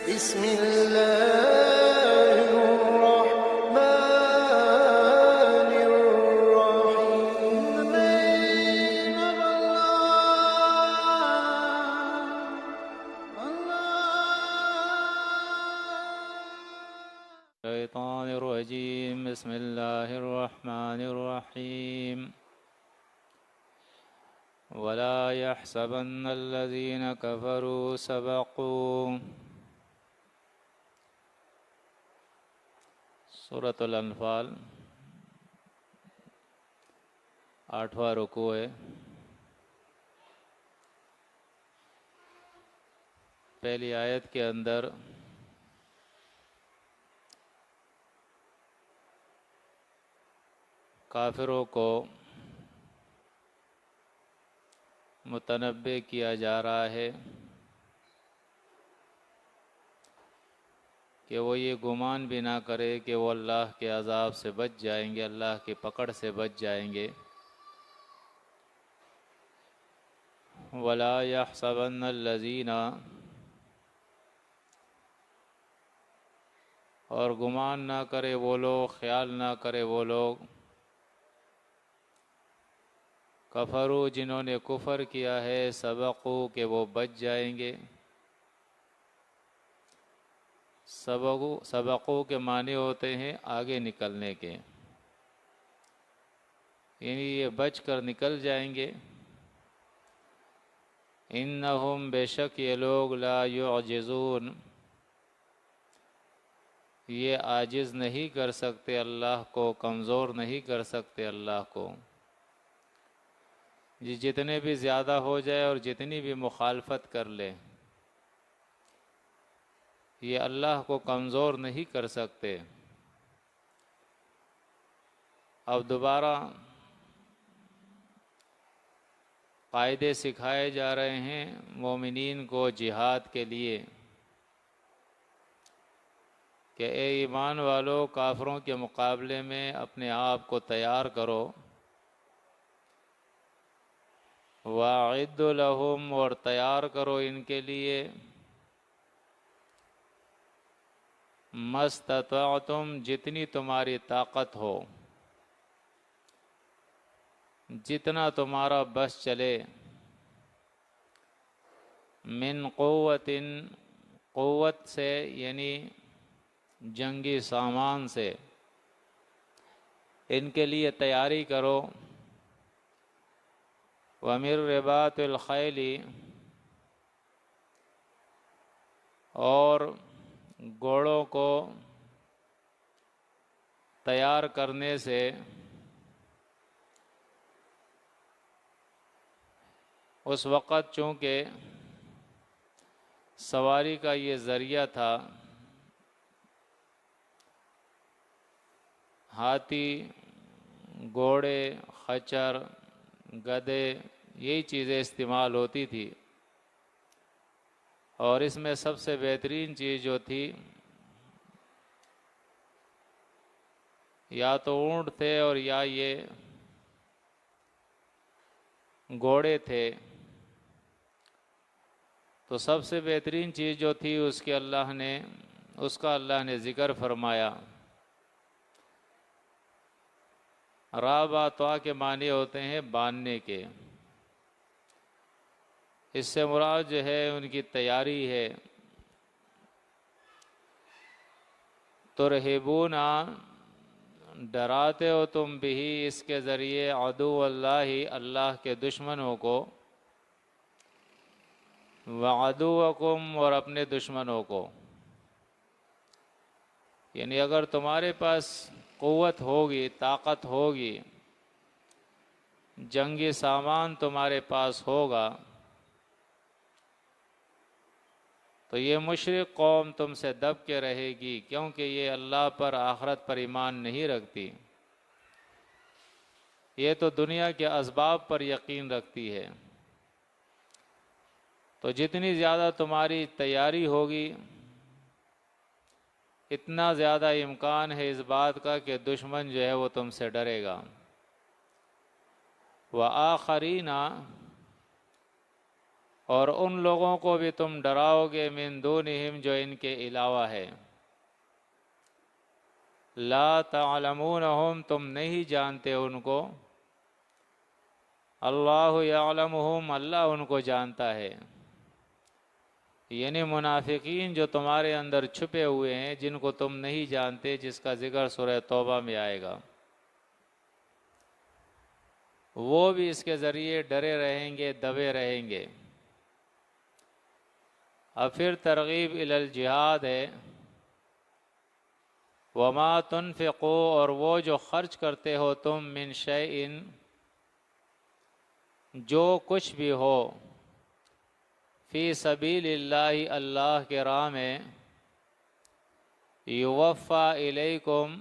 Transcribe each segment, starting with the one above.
بسم الله الرحمن الرحيم. الشيطان الرجيم. بسم الله الرحمن الرحيم. ولا يحسبن الذين كفروا سبقوا. سورۃ الانفال 8واں رکوع ہے. پہلی آیت کے اندر کافروں کو متنبع کیا جا رہا ہے کہ وہ یہ گمان بھی نہ کرے کہ وہ اللہ کے عذاب سے بچ جائیں گے، اللہ کی پکڑ سے بچ جائیں گے. وَلَا يَحْسَبَنَّ الَّذِينَ، اور گمان نہ کرے وہ لوگ، خیال نہ کرے وہ لوگ، کفرو جنہوں نے کفر کیا ہے، سبقو کہ وہ بچ جائیں گے. سبقو کے معنی ہوتے ہیں آگے نکلنے کے، یعنی یہ بچ کر نکل جائیں گے. انہم بے شک یہ لوگ، لا یعجزون یہ عاجز نہیں کر سکتے اللہ کو، کمزور نہیں کر سکتے اللہ کو. یہ جتنے بھی زیادہ ہو جائے اور جتنی بھی مخالفت کر لے، یہ اللہ کو کمزور نہیں کر سکتے. اب دوبارہ قاعدے سکھائے جا رہے ہیں مومنین کو جہاد کے لیے کہ اے ایمان والو، کافروں کے مقابلے میں اپنے آپ کو تیار کرو. وَأَعِدُّوا لَهُمْ اور تیار کرو ان کے لیے، مَا اسْتَطَعْتُمْ جتنی تمہاری طاقت ہو، جتنا تمہارا بس چلے. من قوت، قوت سے یعنی جنگی سامان سے ان کے لیے تیاری کرو. وَمِن رِبَاطِ الْخَيْلِ اور گھوڑوں کو تیار کرنے سے، اس وقت چونکہ سواری کا یہ ذریعہ تھا، ہاتھی، گھوڑے، خچر، گدھے، یہی چیزیں استعمال ہوتی تھی. اور اس میں سب سے بہترین چیز جو تھی، یا تو اونٹ تھے اور یا یہ گھوڑے تھے. تو سب سے بہترین چیز جو تھی اس کا اللہ نے ذکر فرمایا. رابطہ کے معنی ہوتے ہیں باندھنے کے. اس سے مراد جو ہے ان کی تیاری ہے. ترہبون ڈراتے ہو تم بھی اس کے ذریعے، عدو اللہ اللہ کے دشمنوں کو، وعدوکم اور اپنے دشمنوں کو. یعنی اگر تمہارے پاس قوت ہوگی، طاقت ہوگی، جنگی سامان تمہارے پاس ہوگا، تو یہ مشرک قوم تم سے دب کے رہے گی، کیونکہ یہ اللہ پر، آخرت پر ایمان نہیں رکھتی. یہ تو دنیا کے اسباب پر یقین رکھتی ہے. تو جتنی زیادہ تمہاری تیاری ہوگی، اتنا زیادہ امکان ہے اس بات کا کہ دشمن جو ہے وہ تم سے ڈرے گا. وآخرین اور ان لوگوں کو بھی تم ڈراؤ گے من دونہم جو ان کے علاوہ ہے، لا تعلمونہم تم نہیں جانتے ان کو، اللہ یعلمہم اللہ ان کو جانتا ہے، یعنی منافقین جو تمہارے اندر چھپے ہوئے ہیں جن کو تم نہیں جانتے، جس کا ذکر سورہ توبہ میں آئے گا، وہ بھی اس کے ذریعے ڈرے رہیں گے، دبے رہیں گے۔ اب پھر ترغیب الی الجہاد ہے، وما تنفقوا اور وہ جو خرچ کرتے ہو تم من شیئن جو کچھ بھی ہو، فی سبیل اللہ اللہ کے راہ میں، یوفا الیکم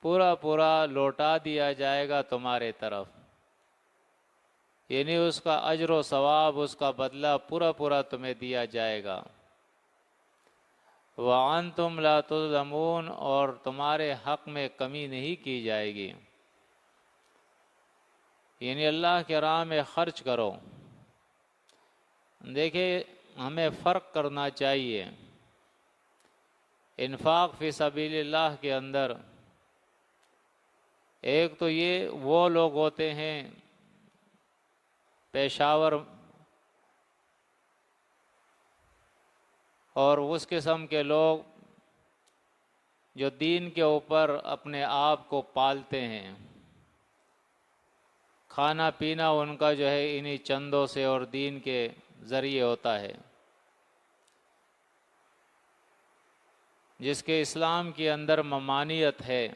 پورا پورا لوٹا دیا جائے گا تمہارے طرف، یعنی اس کا اجر و ثواب، اس کا بدلہ پورا پورا تمہیں دیا جائے گا، وَأَنْتُمْ لَا تُظْلَمُونَ اور تمہارے حق میں کمی نہیں کی جائے گی، یعنی اللہ کے راہ میں خرچ کرو۔ دیکھیں ہمیں فرق کرنا چاہیے انفاق فی سبیل اللہ کے اندر۔ ایک تو یہ وہ لوگ ہوتے ہیں پیشاور اور اس قسم کے لوگ جو دین کے اوپر اپنے آپ کو پالتے ہیں، کھانا پینا ان کا جو ہے انہی چندوں سے اور دین کے ذریعے ہوتا ہے، جس کے اسلام کے اندر ممانعت ہے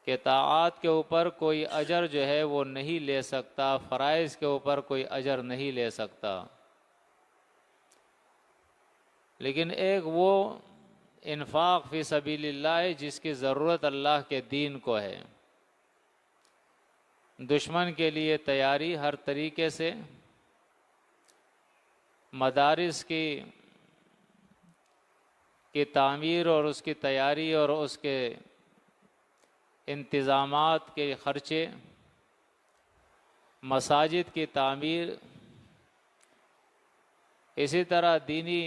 کہ طاعات کے اوپر کوئی اجر جو ہے وہ نہیں لے سکتا، فرائض کے اوپر کوئی اجر نہیں لے سکتا، لیکن ایک وہ انفاق فی سبیل اللہ ہے جس کی ضرورت اللہ کے دین کو ہے، دشمن کے لیے تیاری ہر طریقے سے، مدارس کی تعمیر اور اس کی تیاری اور اس کے انتظامات کے خرچے، مساجد کی تعمیر، اسی طرح دینی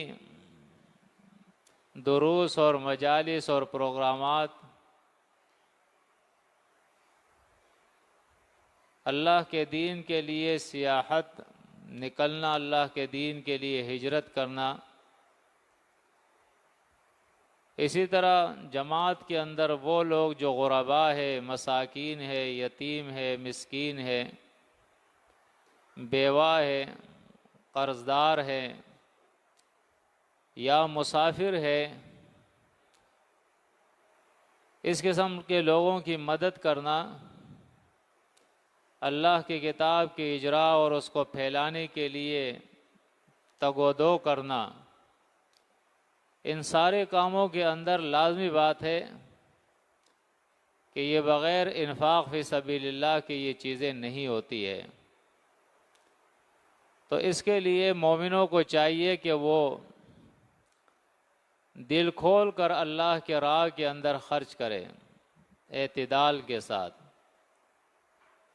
دروس اور مجالس اور پروگرامات، اللہ کے دین کے لیے سیاحت، نکلنا اللہ کے دین کے لیے ہجرت کرنا، اسی طرح جماعت کے اندر وہ لوگ جو غربا ہے، مساکین ہے، یتیم ہے، مسکین ہے، بیوہ ہے، قرضدار ہے یا مسافر ہے، اس قسم کے لوگوں کی مدد کرنا، اللہ کی کتاب کی اجراء اور اس کو پھیلانے کے لیے تگ و دو کرنا، ان سارے کاموں کے اندر لازمی بات ہے کہ یہ بغیر انفاق فی سبیل اللہ کی یہ چیزیں نہیں ہوتی ہے۔ تو اس کے لیے مومنوں کو چاہیے کہ وہ دل کھول کر اللہ کے راہ کے اندر خرچ کرے اعتدال کے ساتھ،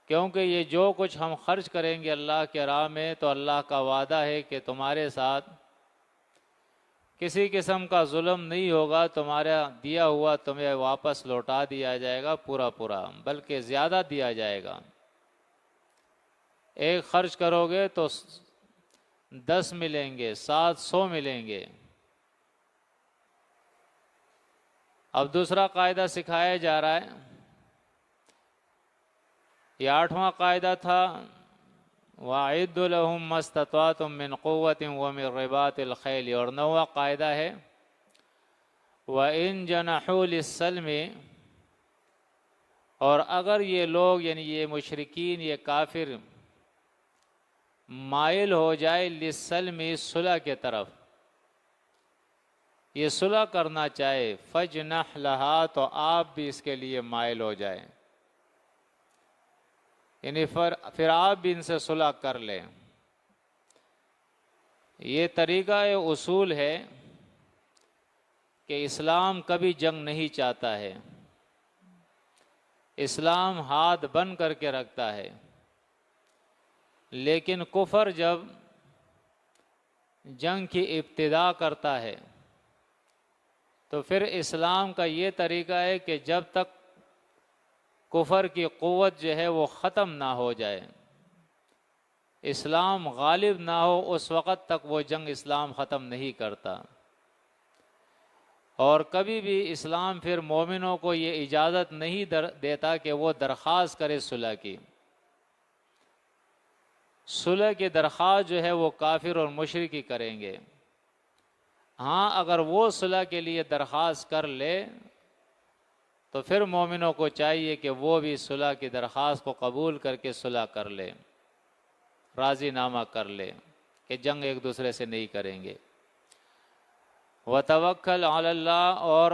کیونکہ یہ جو کچھ ہم خرچ کریں گے اللہ کے راہ میں تو اللہ کا وعدہ ہے کہ تمہارے ساتھ کسی قسم کا ظلم نہیں ہوگا، تمہارا دیا ہوا تمہیں واپس لوٹا دیا جائے گا پورا پورا، بلکہ زیادہ دیا جائے گا۔ ایک خرچ کرو گے تو 10 ملیں گے، 700 ملیں گے۔ اب دوسرا قاعدہ سکھایا جا رہا ہے، یہ 8واں قاعدہ تھا وَأَعِدُّوا لَهُم مَّا اسْتَطَعْتُم مِّن قُوَّةٍ وَمِن رِّبَاطِ الْخَيْلِ، اور 9واں قاعدہ ہے وَإِن جَنَحُوا لِلسَّلْمِ، اور اگر یہ لوگ یعنی یہ مشرکین، یہ کافر مائل ہو جائے للسلم صلح کے طرف، یہ صلح کرنا چاہے، فَاجْنَحْ لَهَا تو آپ بھی اس کے لیے مائل ہو جائیں، یعنی پھر آپ بھی ان سے صلح کر لیں۔ یہ طریقہ اصول ہے کہ اسلام کبھی جنگ نہیں چاہتا ہے، اسلام ہاتھ بند کر کے رکھتا ہے، لیکن کفر جب جنگ کی ابتدا کرتا ہے تو پھر اسلام کا یہ طریقہ ہے کہ جب تک کفر کی قوت جو ہے وہ ختم نہ ہو جائے، اسلام غالب نہ ہو، اس وقت تک وہ جنگ اسلام ختم نہیں کرتا۔ اور کبھی بھی اسلام پھر مومنوں کو یہ اجازت نہیں دیتا کہ وہ درخواست کرے صلح کی۔ صلح کی درخواست جو ہے وہ کافر اور مشرک ہی کریں گے۔ ہاں اگر وہ صلح کے لیے درخواست کر لے تو پھر مومنوں کو چاہیے کہ وہ بھی صلح کی درخواست کو قبول کر کے صلح کر لے، راضی نامہ کر لے کہ جنگ ایک دوسرے سے نہیں کریں گے۔ وتوکل علی اللہ، اور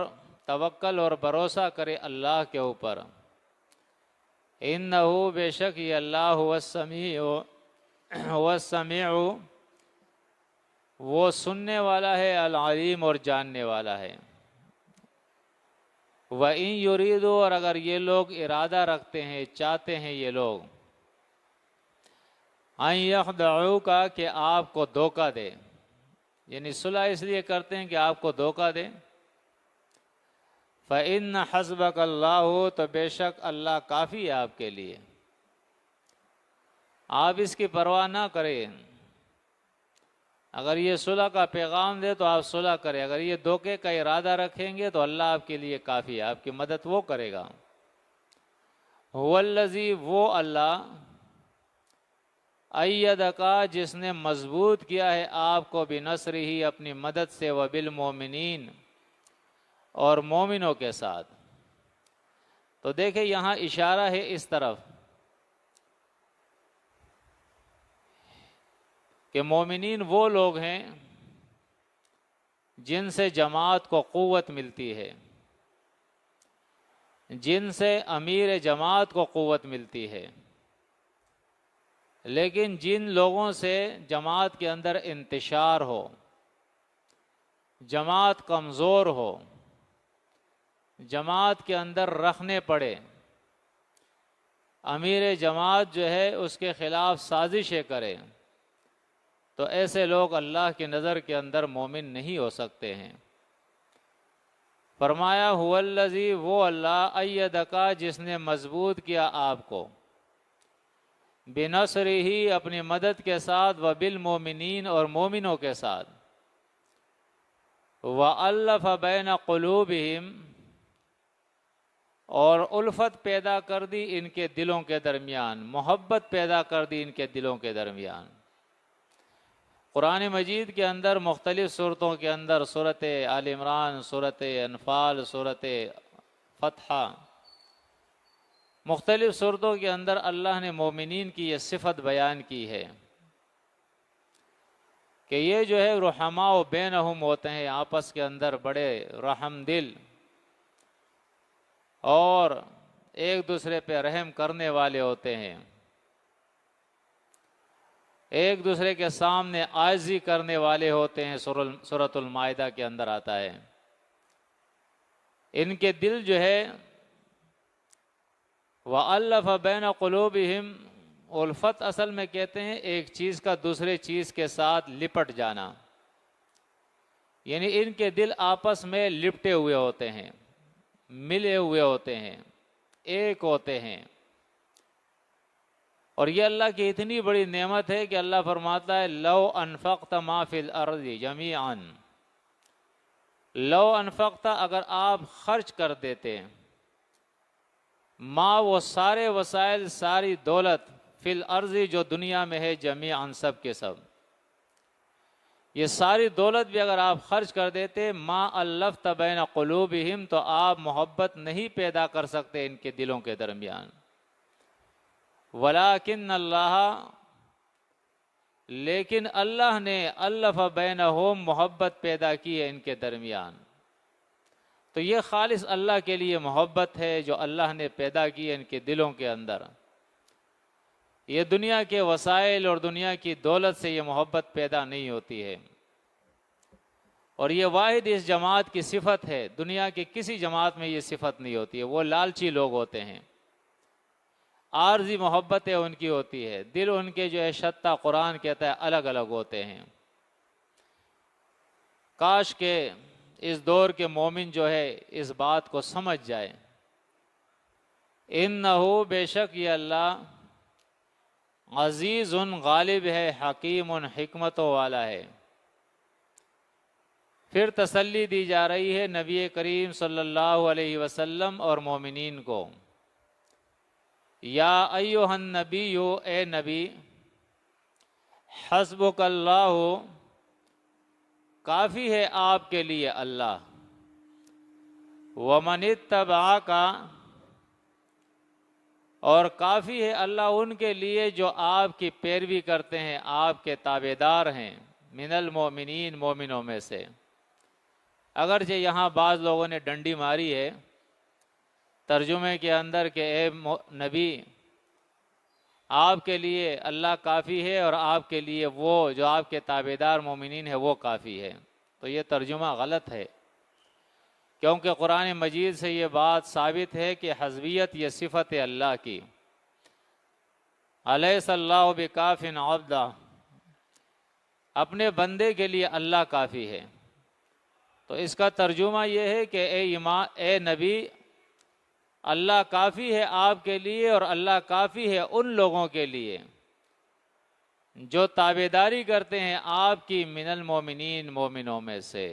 توکل اور بھروسہ کرے اللہ کے اوپر۔ انہ، بے شک یہ اللہ هو السمیع، وہ سننے والا ہے، العلیم اور جاننے والا ہے۔ وَإِن يُرِيدُوا، اور اگر یہ لوگ ارادہ رکھتے ہیں، چاہتے ہیں یہ لوگ، أَن يَخْدَعُوكَ، کہ آپ کو دھوکہ دے، یعنی صلح اس لیے کرتے ہیں کہ آپ کو دھوکہ دے۔ فَإِنَّ حَسْبَكَ اللَّهُ، تو بے شک اللہ کافی ہے آپ کے لیے، آپ اس کی پرواہ نہ کریں۔ اگر یہ صلح کا پیغام دے تو آپ صلح کریں، اگر یہ دھوکے کا ارادہ رکھیں گے تو اللہ آپ کے لیے کافی ہے، آپ کی مدد وہ کرے گا۔ هو الذی، وہ اللہ، ایدک، جس نے مضبوط کیا ہے آپ کو، بنصرہ، اپنی مدد سے، وبالمؤمنین، اور مومنوں کے ساتھ۔ تو دیکھیں یہاں اشارہ ہے اس طرف کہ مومنین وہ لوگ ہیں جن سے جماعت کو قوت ملتی ہے، جن سے امیر جماعت کو قوت ملتی ہے۔ لیکن جن لوگوں سے جماعت کے اندر انتشار ہو، جماعت کمزور ہو، جماعت کے اندر رکھنے پڑے، امیر جماعت جو ہے اس کے خلاف سازشیں کرے، تو ایسے لوگ اللہ کی نظر کے اندر مومن نہیں ہو سکتے ہیں۔ فرمایا هو الذی، وہ اللہ، ایدک، جس نے مضبوط کیا آپ کو، بنصرہ، اپنی مدد کے ساتھ، وبالمؤمنین، اور مومنوں کے ساتھ، وَأَلَّفَ بَيْنَ قُلُوبِهِمْ، اور الفت پیدا کر دی ان کے دلوں کے درمیان، محبت پیدا کر دی ان کے دلوں کے درمیان۔ قرآن مجید کے اندر مختلف صورتوں کے اندر، سورۃ آل عمران، سورۃ انفال، سورۃ فتح، مختلف صورتوں کے اندر اللہ نے مومنین کی یہ صفت بیان کی ہے کہ یہ جو ہے رحماء بینہم ہوتے ہیں، آپس کے اندر بڑے رحم دل اور ایک دوسرے پہ رحم کرنے والے ہوتے ہیں، ایک دوسرے کے سامنے عاجزی کرنے والے ہوتے ہیں۔ سورۃ المائدہ کے اندر آتا ہے، ان کے دل جو ہے وَأَلَّفَ بَيْنَ قُلُوبِهِمْ، الفت اصل میں کہتے ہیں ایک چیز کا دوسرے چیز کے ساتھ لپٹ جانا، یعنی ان کے دل آپس میں لپٹے ہوئے ہوتے ہیں، ملے ہوئے ہوتے ہیں، ایک ہوتے ہیں۔ اور یہ اللہ کی اتنی بڑی نعمت ہے کہ اللہ فرماتا ہے لو انفقت ما فی الارض جمیعا، لو انفقت، اگر آپ خرچ کر دیتے، ما، وہ سارے وسائل، ساری دولت، فی الارض، جو دنیا میں ہے، جمیعا، سب کے سب، یہ ساری دولت بھی اگر آپ خرچ کر دیتے، ما الفت بین قلوبہم، تو آپ محبت نہیں پیدا کر سکتے ان کے دلوں کے درمیان۔ ولیکن اللہ، لیکن اللہ نے، الف بینہم، محبت پیدا کی ہے ان کے درمیان۔ تو یہ خالص اللہ کے لیے محبت ہے جو اللہ نے پیدا کی ہے ان کے دلوں کے اندر۔ یہ دنیا کے وسائل اور دنیا کی دولت سے یہ محبت پیدا نہیں ہوتی ہے، اور یہ واحد اس جماعت کی صفت ہے، دنیا کی کسی جماعت میں یہ صفت نہیں ہوتی ہے، وہ لالچی لوگ ہوتے ہیں۔ عارضی محبتیں ان کی ہوتی ہے، دل ان کے جو ہے شتہ قرآن کہتا ہے الگ الگ ہوتے ہیں۔ کاش کہ اس دور کے مومن جو ہے اس بات کو سمجھ جائے، انہو بے شک یہ اللہ عزیز غالب ہے، حکیم حکمتوں والا ہے۔ پھر تسلی دی جا رہی ہے نبی کریم صلی اللہ علیہ وسلم اور مومنین کو، یا ایھا النبی، اے نبی، حسبک اللہ، کافی ہے آپ کے لیے اللہ، ومن اتبعک، اور کافی ہے اللہ ان کے لیے جو آپ کی پیروی کرتے ہیں، آپ کے تابعدار ہیں، من المؤمنین، مومنوں میں سے۔ اگرچہ یہاں بعض لوگوں نے ڈنڈی ماری ہے ترجمے کے اندر کہ اے نبی، آپ کے لیے اللہ کافی ہے اور آپ کے لیے وہ جو آپ کے تابعدار مومنین ہیں وہ کافی ہے، تو یہ ترجمہ غلط ہے، کیونکہ قرآن مجید سے یہ بات ثابت ہے کہ حسبیت یہ صفت ہے اللہ کی۔ الیس اللہ بکاف عبدہ، اپنے بندے کے لیے اللہ کافی ہے۔ تو اس کا ترجمہ یہ ہے کہ اے نبی، اللہ کافی ہے آپ کے لیے، اور اللہ کافی ہے ان لوگوں کے لیے جو تابعداری کرتے ہیں آپ کی، من المومنین، مومنوں میں سے۔